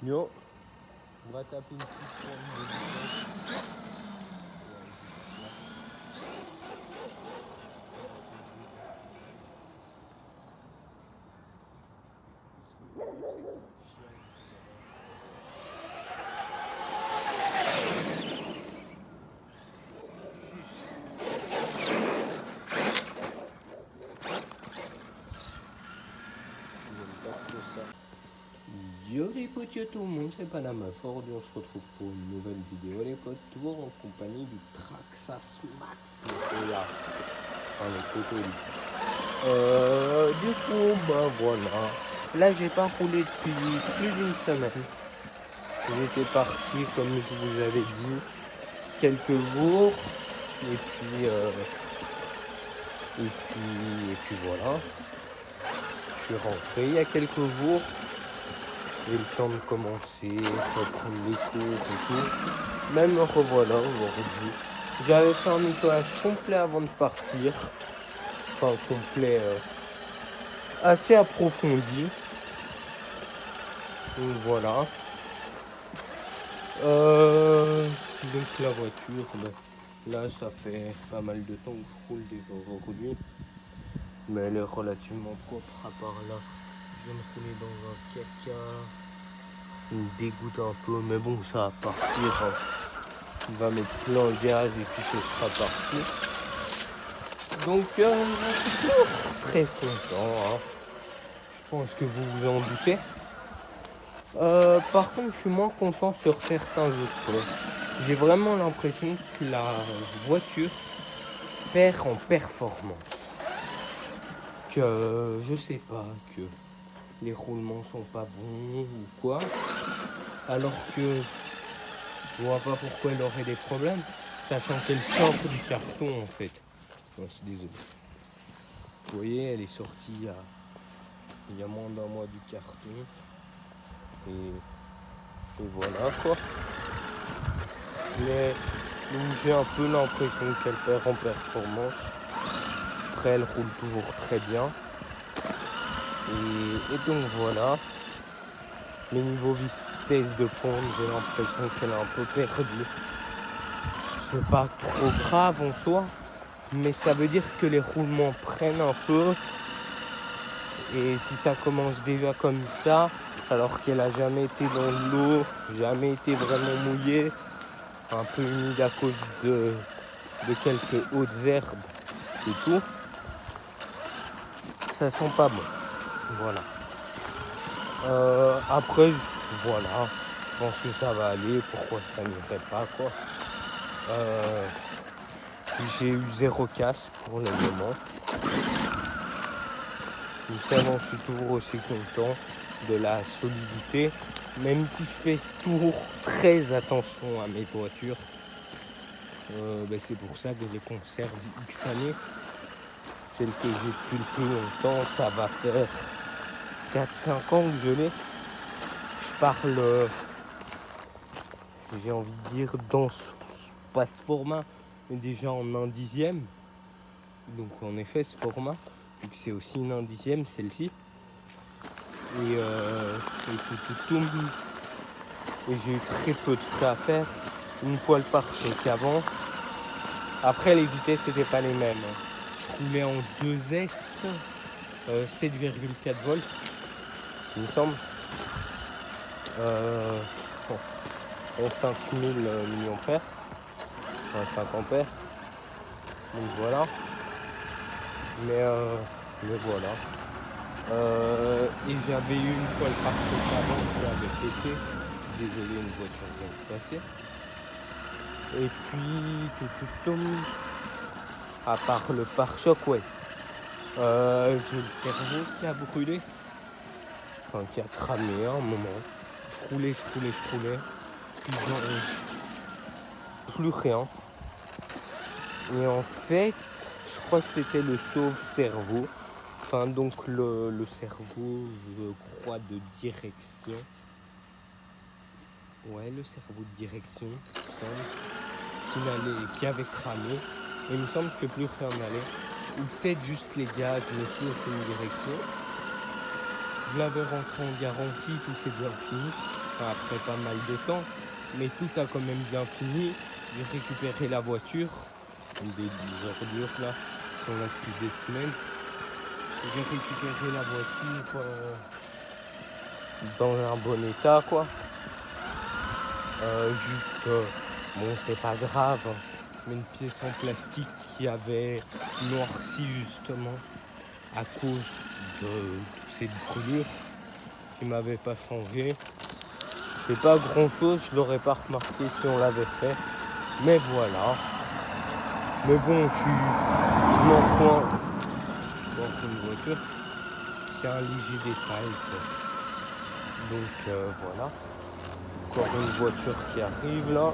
Yo, on va taper une petite pointe de vitesse. Ouais, j'ai pas parce que le but c'est que mon chien voilà. Il aime pas trop ça. Yo les potes, yo tout le monde, c'est Panama Ford et on se retrouve pour une nouvelle vidéo les potes, toujours en compagnie du Traxxas Max. Là, les photos du coup, bah voilà. Là, j'ai pas roulé depuis plus d'une semaine. J'étais parti, comme je vous avais dit, quelques jours. Et puis, voilà. Je suis rentré il y a quelques jours. J'ai le temps de commencer, reprendre les cours et tout. Même me revoilà aujourd'hui. J'avais fait un nettoyage complet avant de partir. Enfin, complet, assez approfondi. Donc voilà. Donc la voiture, là ça fait pas mal de temps que je roule déjà aujourd'hui. Mais elle est relativement propre à part là. Je viens de rouler dans un caca. Il me dégoûte un peu, mais bon, ça va partir. Hein. Il va mettre plein de gaz et puis ce sera parti. Donc, je suis toujours très content. Hein. Je pense que vous vous en doutez. Par contre, je suis moins content sur certains autres points. J'ai vraiment l'impression que la voiture perd en performance. Que, je sais pas, que les roulements sont pas bons ou quoi. Alors que je vois pas pourquoi elle aurait des problèmes, sachant qu'elle sort du carton en fait. Non, c'est désolé. Vous voyez, elle est sortie il y a moins d'un mois du carton. Et voilà quoi. Mais donc j'ai un peu l'impression qu'elle perd en performance. Après elle roule toujours très bien. Et donc voilà. Mais niveau vitesse de pointe, j'ai l'impression qu'elle est un peu perdue. C'est pas trop grave en soi, mais ça veut dire que les roulements prennent un peu. Et si ça commence déjà comme ça, alors qu'elle a jamais été dans l'eau, jamais été vraiment mouillée, un peu humide à cause de quelques hautes herbes et tout, ça sent pas bon. Voilà. Après, voilà, je pense que ça va aller. Pourquoi ça n'irait pas quoi. J'ai eu 0 casse pour le moment. Mais ça, j'en suis toujours aussi content de la solidité. Même si je fais toujours très attention à mes voitures. C'est pour ça que je les conserve X années. Celle que j'ai depuis le plus longtemps, ça va faire 4-5 ans que je l'ai. Je parle, j'ai envie de dire, pas ce format, mais déjà en 1/10. Donc en effet, ce format, vu que c'est aussi une 1/10, celle-ci. Et j'ai eu très peu de frais à faire. Une fois le pare-choc avant. Après, les vitesses n'étaient pas les mêmes. Je roulais en 2S, 7,4 volts, il me semble. En 5000 mAh, enfin 5 ampères. Donc voilà. Mais voilà. Et j'avais eu une fois le pare-choc avant qui avait pété. Désolé, une voiture vient de passer. Et puis, à part le pare-choc, ouais. J'ai le cerveau qui a brûlé. Enfin, qui a cramé à un moment. Je roulais. Puis plus rien. Et en fait, je crois que c'était le sauve-cerveau. Enfin, donc le cerveau, je crois, de direction. Ouais, le cerveau de direction, il me semble, qui avait cramé. Et il me semble que plus rien n'allait. Ou peut-être juste les gaz, mais plus aucune direction. Je l'avais rentré en garantie, tout s'est bien fini. après pas mal de temps, mais tout a quand même bien fini. J'ai récupéré la voiture, des ordures là, qui sont là depuis des semaines. J'ai récupéré la voiture dans un bon état quoi. Bon c'est pas grave, hein, mais une pièce en plastique qui avait noirci justement à cause de cette brûlure qui m'avait pas changé. C'est pas grand chose, je l'aurais pas remarqué si on l'avait fait, mais voilà. Mais bon, je m'en fous dans une voiture, c'est un léger détail quoi. Donc voilà, encore une voiture qui arrive là.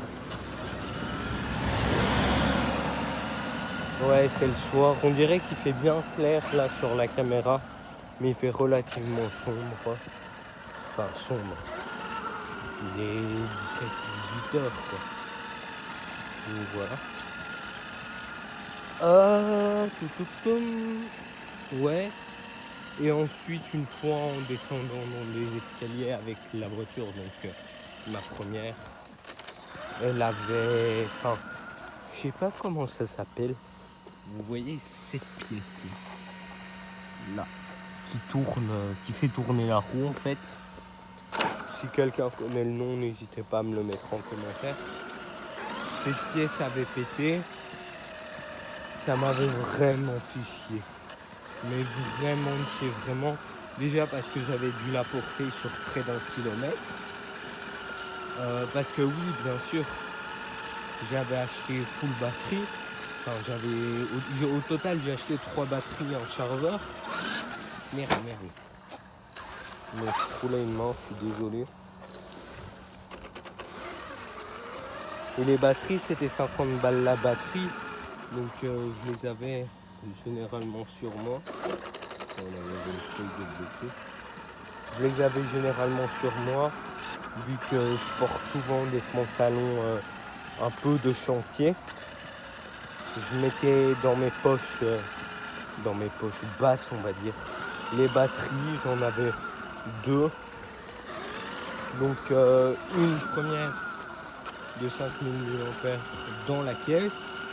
Ouais, c'est le soir, on dirait qu'il fait bien clair là sur la caméra, mais il fait relativement sombre quoi. Enfin sombre, il est 17-18 heures quoi. Donc voilà. Ouais. Et ensuite, une fois en descendant dans les escaliers avec la voiture, donc ma première, elle avait, enfin, je sais pas comment ça s'appelle. Vous voyez cette pièce là, qui fait tourner la roue en fait. Si quelqu'un connaît le nom, n'hésitez pas à me le mettre en commentaire. Cette pièce avait pété. Ça m'avait vraiment fait chier. Mais vraiment de chez vraiment. Déjà parce que j'avais dû la porter sur près d'1 kilomètre. Parce que oui, bien sûr, j'avais acheté full batterie. Enfin, au total, j'ai acheté 3 batteries en chargeur. Merde. Je me suis roulé une main, je suis désolé. Et les batteries, c'était 50 balles la batterie. Donc je les avais généralement sur moi. Je les avais généralement sur moi, vu que je porte souvent des pantalons un peu de chantier. Je mettais dans mes poches basses, on va dire, les batteries. J'en avais 2. Donc une première de 5000 mAh dans la caisse,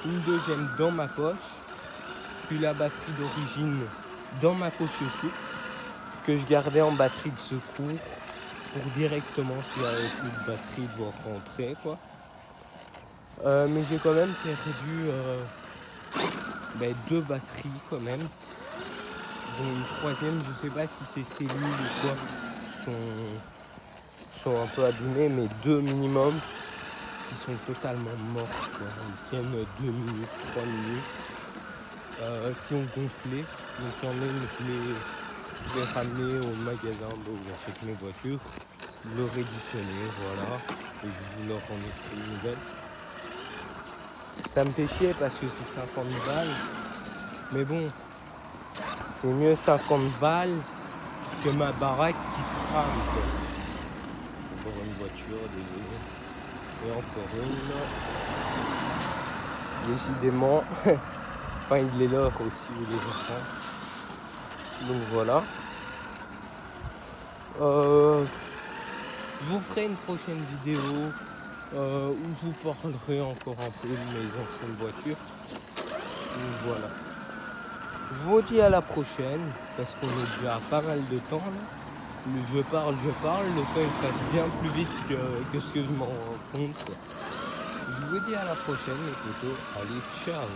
une deuxième dans ma poche, puis la batterie d'origine dans ma poche aussi, que je gardais en batterie de secours pour directement, si j'avais plus de batterie, devoir rentrer quoi. Mais j'ai quand même perdu 2 batteries quand même, dont une troisième, je sais pas si ces cellules ou quoi sont un peu abîmées, mais 2 minimum qui sont totalement mortes quoi. Ils tiennent 2 minutes, 3 minutes, qui ont gonflé. Donc il y en a une que je l'ai ramenée au magasin où j'achète mes voitures, je leur ai dit tenez, voilà, et je vous leur en ai pris une nouvelle. Ça me fait chier parce que c'est 50 balles, mais bon, c'est mieux 50 balles que ma baraque qui crame quoi. Encore une voiture, désolé. Et encore une. Décidément. Enfin, il est l'heure aussi, les enfants. Donc voilà. Je vous ferai une prochaine vidéo où je vous parlerai encore un peu de mes anciennes voitures. Donc voilà. Je vous dis à la prochaine, parce qu'on est déjà à pas mal de temps là. Je parle, le temps il passe bien plus vite que ce que je m'en rends compte quoi. Je vous dis à la prochaine les potos, allez ciao.